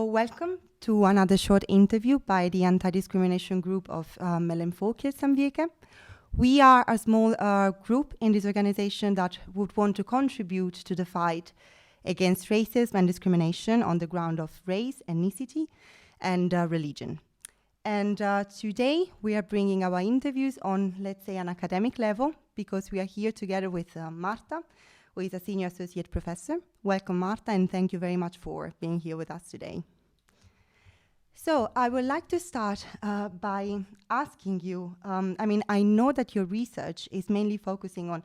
welcome to another short interview by the Anti-Discrimination Group of Mellemfolkeligt Samvirke. We are a small group in this organization that would want to contribute to the fight against racism and discrimination on the ground of race, ethnicity, and religion. And today we are bringing our interviews on, let's say, an academic level, because we are here together with Marta, who is a senior associate professor. Welcome, Marta, and thank you very much for being here with us today. So I would like to start by asking you, I know that your research is mainly focusing on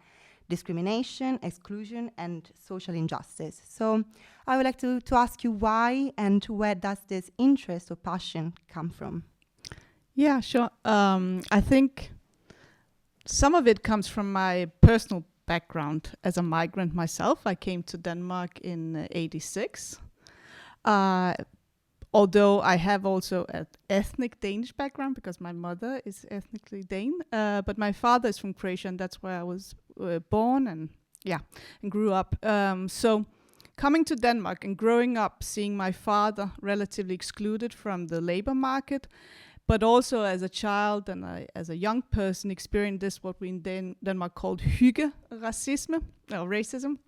discrimination, exclusion, and social injustice. So I would like to ask you why and where does this interest or passion come from? Yeah, sure. I think some of it comes from my personal background as a migrant myself. I came to Denmark in '86. Although I have also an ethnic Danish background because my mother is ethnically Dane, but my father is from Croatia, and that's where I was born and grew up. So coming to Denmark and growing up, seeing my father relatively excluded from the labor market, but also as a child and as a young person experienced this, what we in Denmark called hygge-racisme, or racism,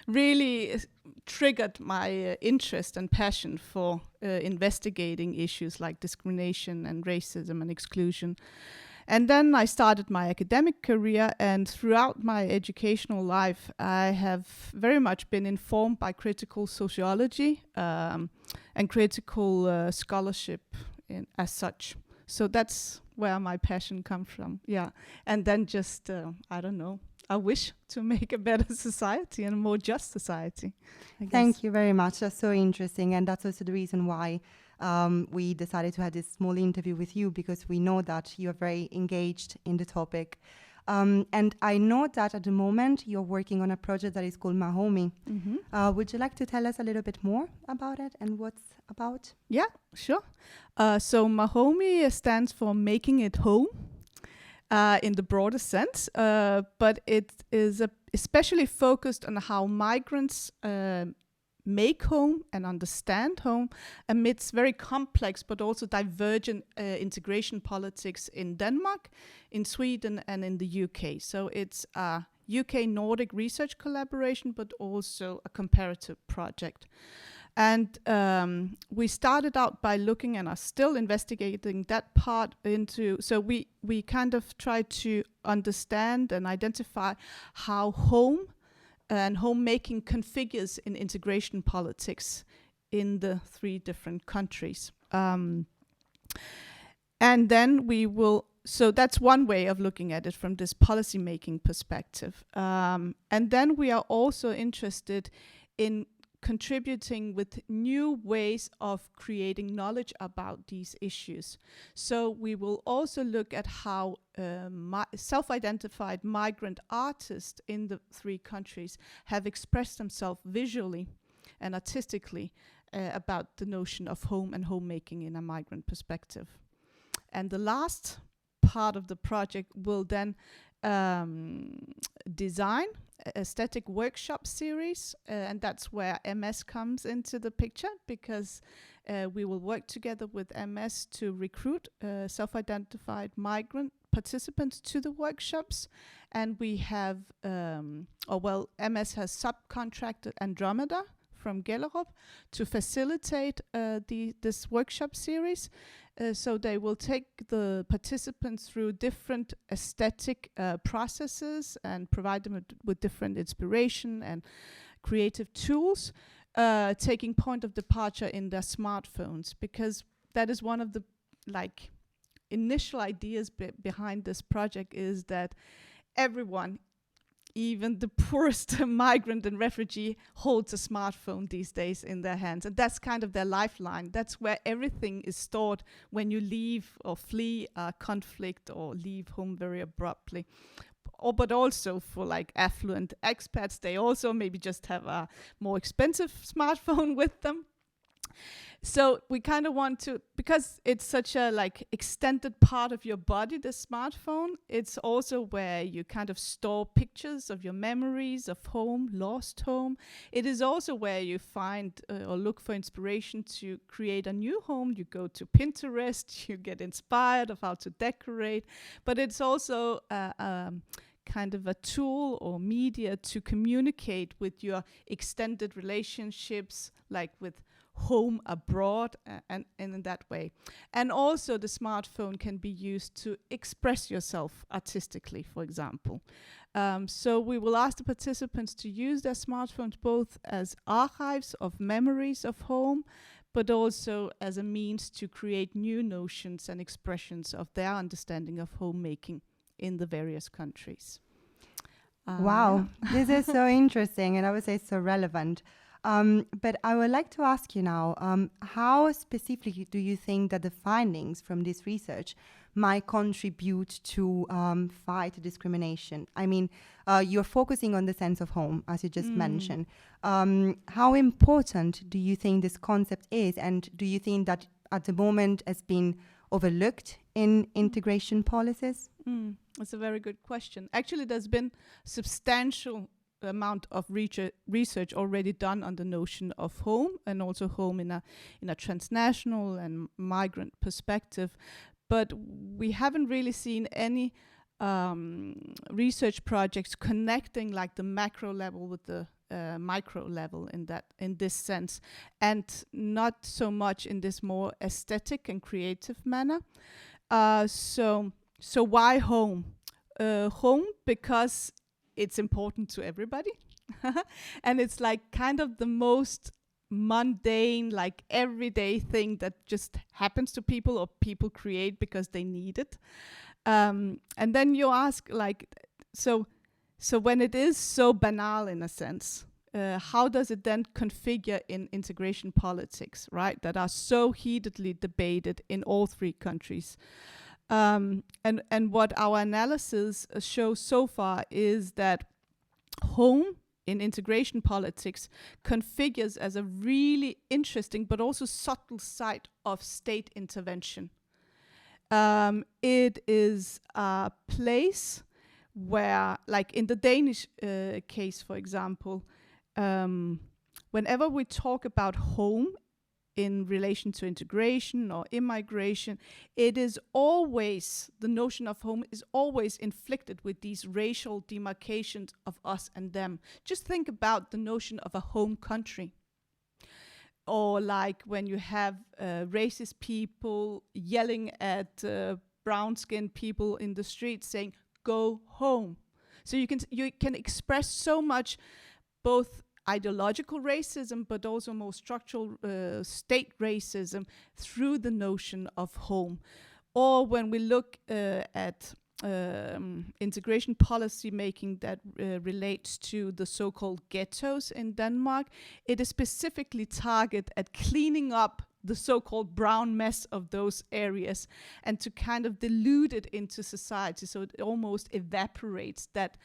really triggered my interest and passion for investigating issues like discrimination and racism and exclusion. And then I started my academic career, and throughout my educational life, I have very much been informed by critical sociology and critical scholarship as such. So that's where my passion comes from. Yeah, and then just a wish to make a better society and a more just society. Thank you very much. That's so interesting, and that's also the reason why we decided to have this small interview with you, because we know that you are very engaged in the topic. And I know that at the moment you're working on a project that is called MAHOMEY. Mm-hmm. Would you like to tell us a little bit more about it and what's about? Yeah, sure. So MAHOMEY stands for Making It Home in the broader sense, but it is especially focused on how migrants make home and understand home amidst very complex but also divergent integration politics in Denmark, in Sweden, and in the UK. So it's a UK-Nordic research collaboration, but also a comparative project. And we started out by looking and are still investigating that part into, so we kind of try to understand and identify how home and homemaking configures in integration politics in the 3 different countries. And then so that's one way of looking at it from this policy-making perspective. And then we are also interested in contributing with new ways of creating knowledge about these issues. So we will also look at how self-identified migrant artists in the 3 countries have expressed themselves visually and artistically about the notion of home and homemaking in a migrant perspective. And the last part of the project will then design aesthetic workshop series, and that's where MS comes into the picture, because we will work together with MS to recruit self-identified migrant participants to the workshops. And we have, MS has subcontracted Andromeda from Gellerup to facilitate this workshop series. So they will take the participants through different aesthetic processes and provide them with different inspiration and creative tools, taking point of departure in their smartphones, because that is one of the initial ideas behind this project, is that everyone, even the poorest migrant and refugee, holds a smartphone these days in their hands. And that's kind of their lifeline. That's where everything is stored when you leave or flee a conflict or leave home very abruptly. But also for affluent expats, they also maybe just have a more expensive smartphone with them. So we kind of want to, because it's such a like extended part of your body, the smartphone, it's also where you kind of store pictures of your memories of home, lost home. It is also where you find or look for inspiration to create a new home. You go to Pinterest, you get inspired of how to decorate, but it's also kind of a tool or media to communicate with your extended relationships, like with home abroad, and in that way. And also the smartphone can be used to express yourself artistically, for example. So we will ask the participants to use their smartphones both as archives of memories of home, but also as a means to create new notions and expressions of their understanding of homemaking in the various countries. Wow, this is so interesting, and I would say so relevant. But I would like to ask you now, how specifically do you think that the findings from this research might contribute to fight discrimination? I mean, you're focusing on the sense of home, as you just mentioned. How important do you think this concept is, and do you think that at the moment has been overlooked in integration policies? That's a very good question. Actually, there's been substantial amount of research already done on the notion of home, and also home in a transnational and migrant perspective, but we haven't really seen any research projects connecting like the macro level with the micro level in this sense, and not so much in this more aesthetic and creative manner. So why home? Home because it's important to everybody. And it's like kind of the most mundane, like everyday thing that just happens to people or people create because they need it. And then you ask like, so when it is so banal in a sense, how does it then configure in integration politics, right? That are so heatedly debated in all three countries. And what our analysis shows so far is that home in integration politics configures as a really interesting but also subtle side of state intervention. It is a place where, like in the Danish case, for example, whenever we talk about home in relation to integration or immigration, it is always, the notion of home is always inflicted with these racial demarcations of us and them. Just think about the notion of a home country. Or like when you have racist people yelling at brown-skinned people in the street saying, go home. So you can express so much, both ideological racism, but also more structural state racism through the notion of home. Or when we look at integration policy making that relates to the so-called ghettos in Denmark, it is specifically targeted at cleaning up the so-called brown mess of those areas and to kind of dilute it into society, so it almost evaporates that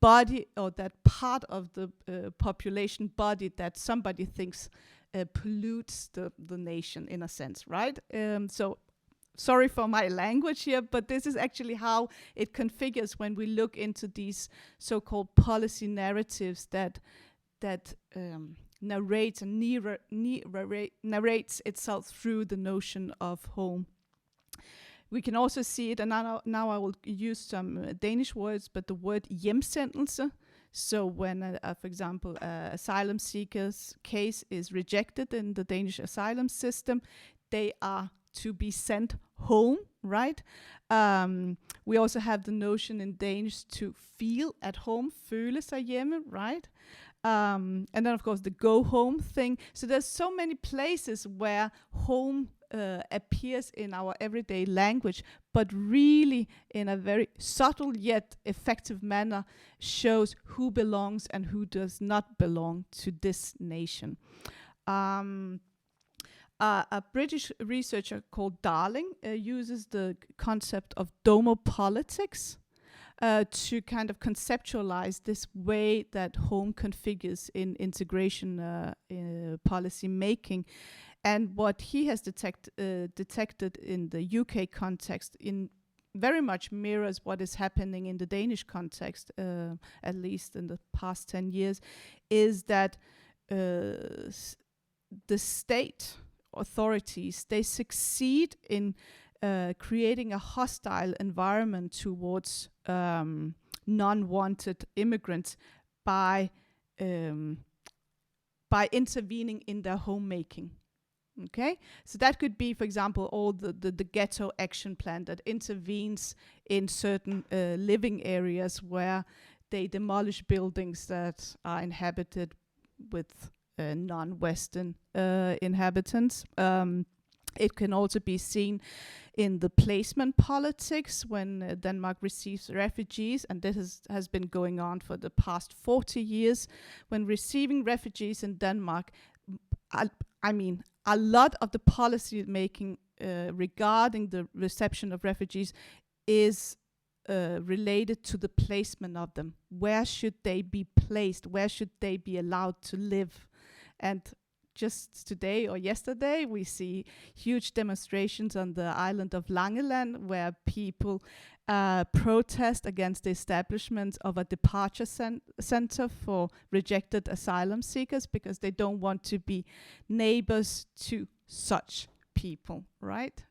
body or that part of the population body that somebody thinks pollutes the nation in a sense, right? So sorry for my language here, but this is actually how it configures when we look into these so-called policy narratives that narrates and narrates itself through the notion of home. We can also see it, and now I will use some Danish words, but the word hjemsendelse. So when, for example, asylum seekers' case is rejected in the Danish asylum system, they are to be sent home, right? We also have the notion in Danish to feel at home, føle sig hjemme, right? And then, of course, the go home thing. So there's so many places where home appears in our everyday language, but really in a very subtle yet effective manner shows who belongs and who does not belong to this nation. A British researcher called Darling uses the concept of Domo politics to kind of conceptualize this way that home configures in integration policy making. And what he has detected in the UK context in very much mirrors what is happening in the Danish context, at least in the past 10 years, is that the state authorities, they succeed in creating a hostile environment towards non-wanted immigrants by intervening in their homemaking. Okay, so that could be, for example, all the ghetto action plan that intervenes in certain living areas where they demolish buildings that are inhabited with non-Western inhabitants. It can also be seen in the placement politics when Denmark receives refugees, and this has been going on for the past 40 years. When receiving refugees in Denmark, I mean, a lot of the policy making regarding the reception of refugees is related to the placement of them. Where should they be placed? Where should they be allowed to live? And just today or yesterday, we see huge demonstrations on the island of Langeland where people protest against the establishment of a departure center for rejected asylum seekers because they don't want to be neighbors to such people, right?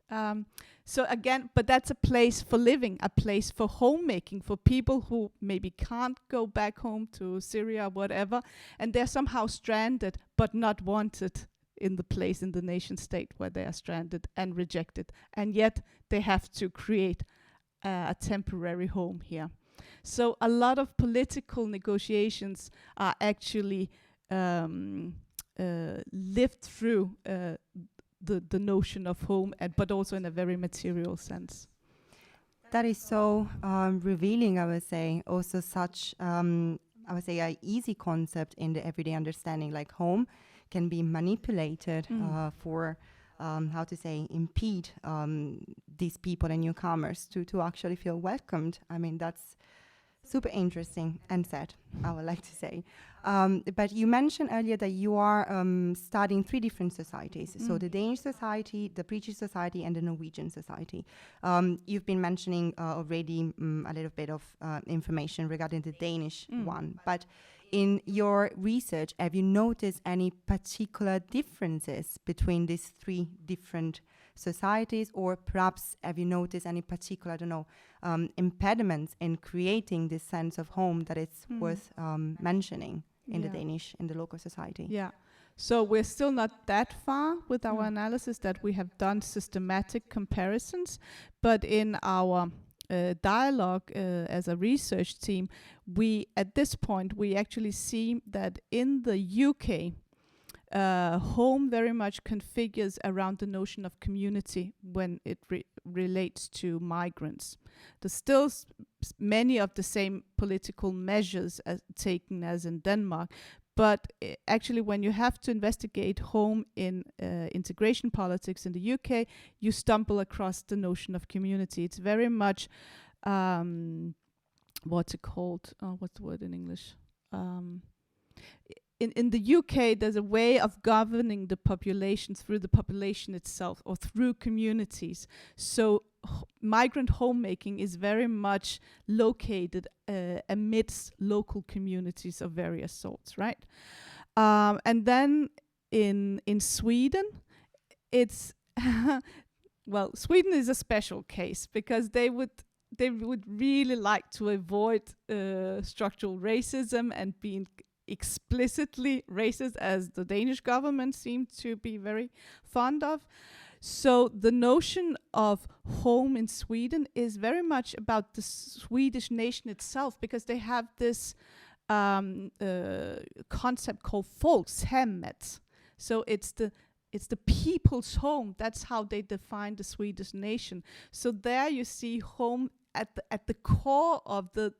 So again, but that's a place for living, a place for homemaking, for people who maybe can't go back home to Syria or whatever, and they're somehow stranded but not wanted in the place, in the nation state where they are stranded and rejected, and yet they have to create a temporary home here. So a lot of political negotiations are actually lived through the notion of home, but also in a very material sense. That is so revealing, I would say. Also such, I would say, an easy concept in the everyday understanding, like home can be manipulated for, how to say, impede these people and newcomers to actually feel welcomed. I mean, that's super interesting and sad, I would like to say. But you mentioned earlier that you are studying 3 different societies. So the Danish society, the British society, and the Norwegian society. You've been mentioning already a little bit of information regarding the Danish one. But in your research, have you noticed any particular differences between these 3 different societies, or perhaps have you noticed any particular, I don't know, impediments in creating this sense of home that it's worth mentioning in the Danish, in the local society? Yeah. So we're still not that far with our analysis that we have done systematic comparisons, but in our dialogue as a research team, at this point we actually see that in the UK, home very much configures around the notion of community when it relates to migrants. There's still many of the same political measures taken as in Denmark, but actually when you have to investigate home in integration politics in the UK, you stumble across the notion of community. It's very much, what's it called? What's the word in English? In the UK, there's a way of governing the population through the population itself or through communities. So migrant homemaking is very much located amidst local communities of various sorts, right? And then in Sweden, it's well, Sweden is a special case because they would really like to avoid structural racism and being explicitly racist, as the Danish government seemed to be very fond of. So the notion of home in Sweden is very much about the Swedish nation itself, because they have this concept called folkshemmet. So it's the people's home. That's how they define the Swedish nation. So there you see home at the core of the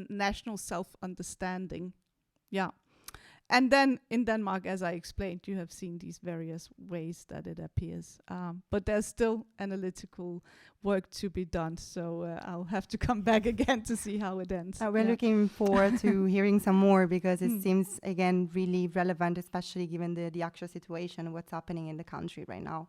national self-understanding. Yeah. And then in Denmark, as I explained, you have seen these various ways that it appears. But there's still analytical work to be done. So I'll have to come back again to see how it ends. We're looking forward to hearing some more, because it seems, again, really relevant, especially given the actual situation, what's happening in the country right now.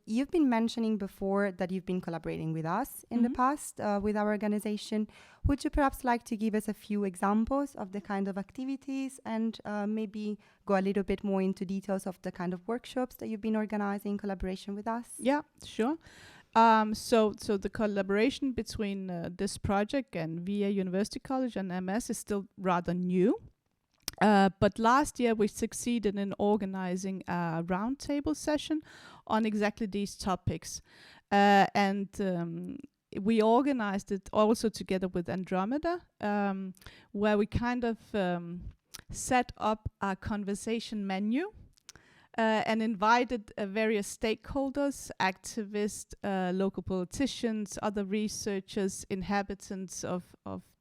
You've been mentioning before that you've been collaborating with us in the past with our organization. Would you perhaps like to give us a few examples of the kind of activities, and maybe go a little bit more into details of the kind of workshops that you've been organizing in collaboration with us? Yeah, sure. So the collaboration between this project and VIA University College and MS is still rather new. But last year we succeeded in organizing a roundtable session on exactly these topics. And we organized it also together with Andromeda, where we kind of set up a conversation menu and invited various stakeholders, activists, local politicians, other researchers, inhabitants of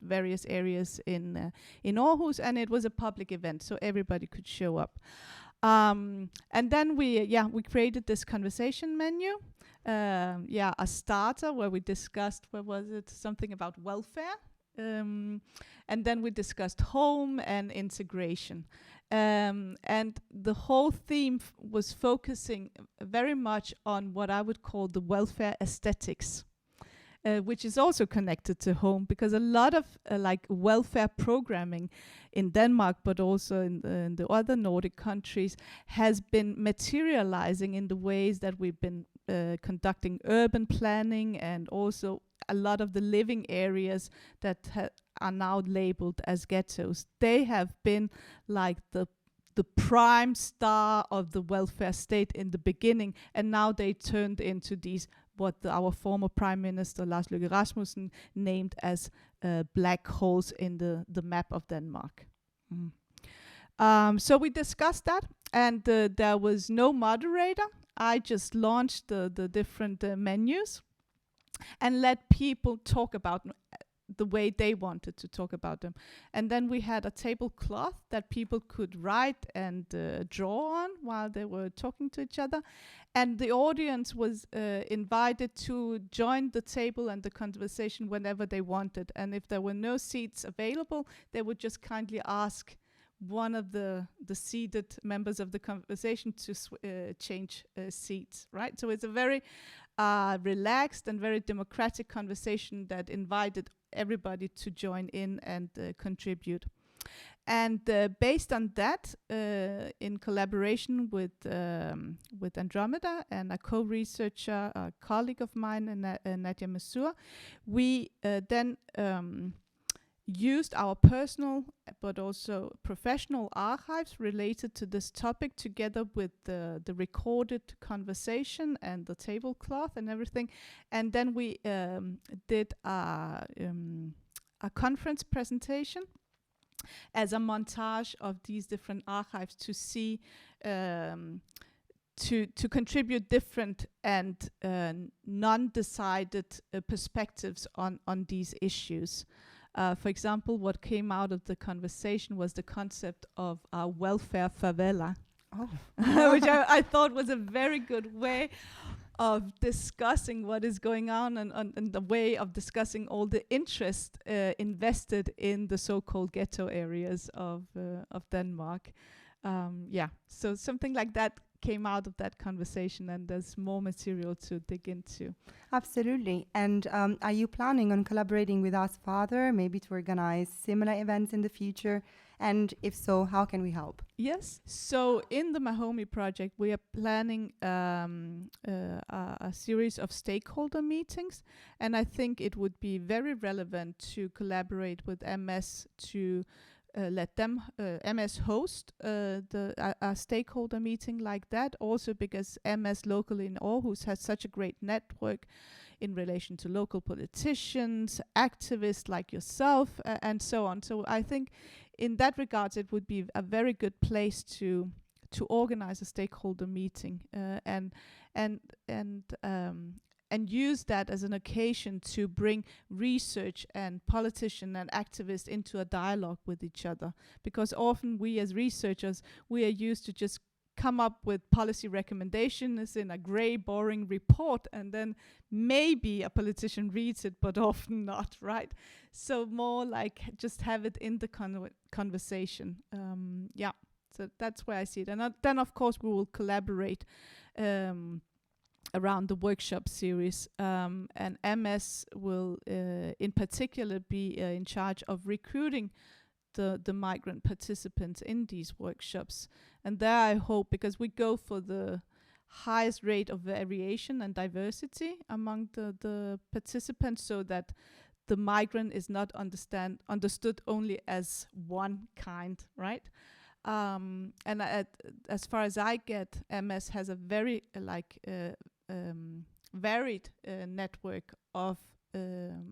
various areas in Aarhus, and it was a public event, so everybody could show up. And then we created this conversation menu, a starter where we discussed, something about welfare, and then we discussed home and integration. And the whole theme was focusing very much on what I would call the welfare aesthetics, which is also connected to home, because a lot of welfare programming in Denmark, but also in the other Nordic countries, has been materializing in the ways that we've been conducting urban planning, and also a lot of the living areas that are now labeled as ghettos. They have been like the prime star of the welfare state in the beginning, and now they turned into these our former Prime Minister Lars Løkke Rasmussen named as black holes in the map of Denmark. So we discussed that, and there was no moderator. I just launched the different menus and let people talk about the way they wanted to talk about them. And then we had a tablecloth that people could write and draw on while they were talking to each other. And the audience was invited to join the table and the conversation whenever they wanted. And if there were no seats available, they would just kindly ask one of the seated members of the conversation to change seats, right? So it's a very relaxed and very democratic conversation that invited everybody to join in and contribute. And based on that, in collaboration with Andromeda and a co-researcher, a colleague of mine, Nadia Massour, we then used our personal but also professional archives related to this topic, together with the recorded conversation and the tablecloth and everything. And then we did a conference presentation as a montage of these different archives to see to contribute different and non-decided perspectives on these issues. For example, what came out of the conversation was the concept of a welfare favela, which I thought was a very good way of discussing what is going on, and the way of discussing all the interest invested in the so-called ghetto areas of Denmark. So something like that came out of that conversation, and there's more material to dig into. Absolutely. And are you planning on collaborating with us further, maybe to organize similar events in the future? And if so, how can we help? Yes. So in the MAHOMEY project, we are planning a series of stakeholder meetings, and I think it would be very relevant to collaborate with MS to let them MS host a stakeholder meeting like that, also because MS locally in Aarhus has such a great network in relation to local politicians, activists like yourself, and so on. So I think in that regard it would be a very good place to organize a stakeholder meeting, and and use that as an occasion to bring research and politician and activists into a dialogue with each other. Because often we as researchers, we are used to just come up with policy recommendations in a grey, boring report, and then maybe a politician reads it, but often not, right? So more like just have it in the conversation. Yeah, so that's where I see it. And then, of course, we will collaborate around the workshop series. And MS will, in particular, be in charge of recruiting the migrant participants in these workshops. And there I hope, because we go for the highest rate of variation and diversity among the participants, so that the migrant is not understood only as one kind, right? And as far as I get, MS has a very varied network of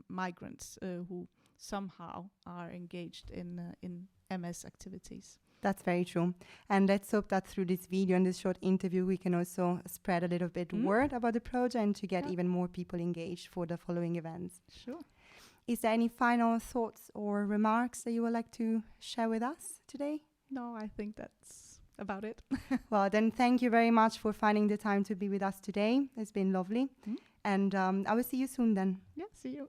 migrants who somehow are engaged in MS activities. That's very true. And let's hope that through this video and this short interview, we can also spread a little bit word about the project and to get even more people engaged for the following events. Sure. Is there any final thoughts or remarks that you would like to share with us today? No, I think that's about it. Well, then thank you very much for finding the time to be with us today. It's been lovely. And I will see you soon then. Yeah, see you.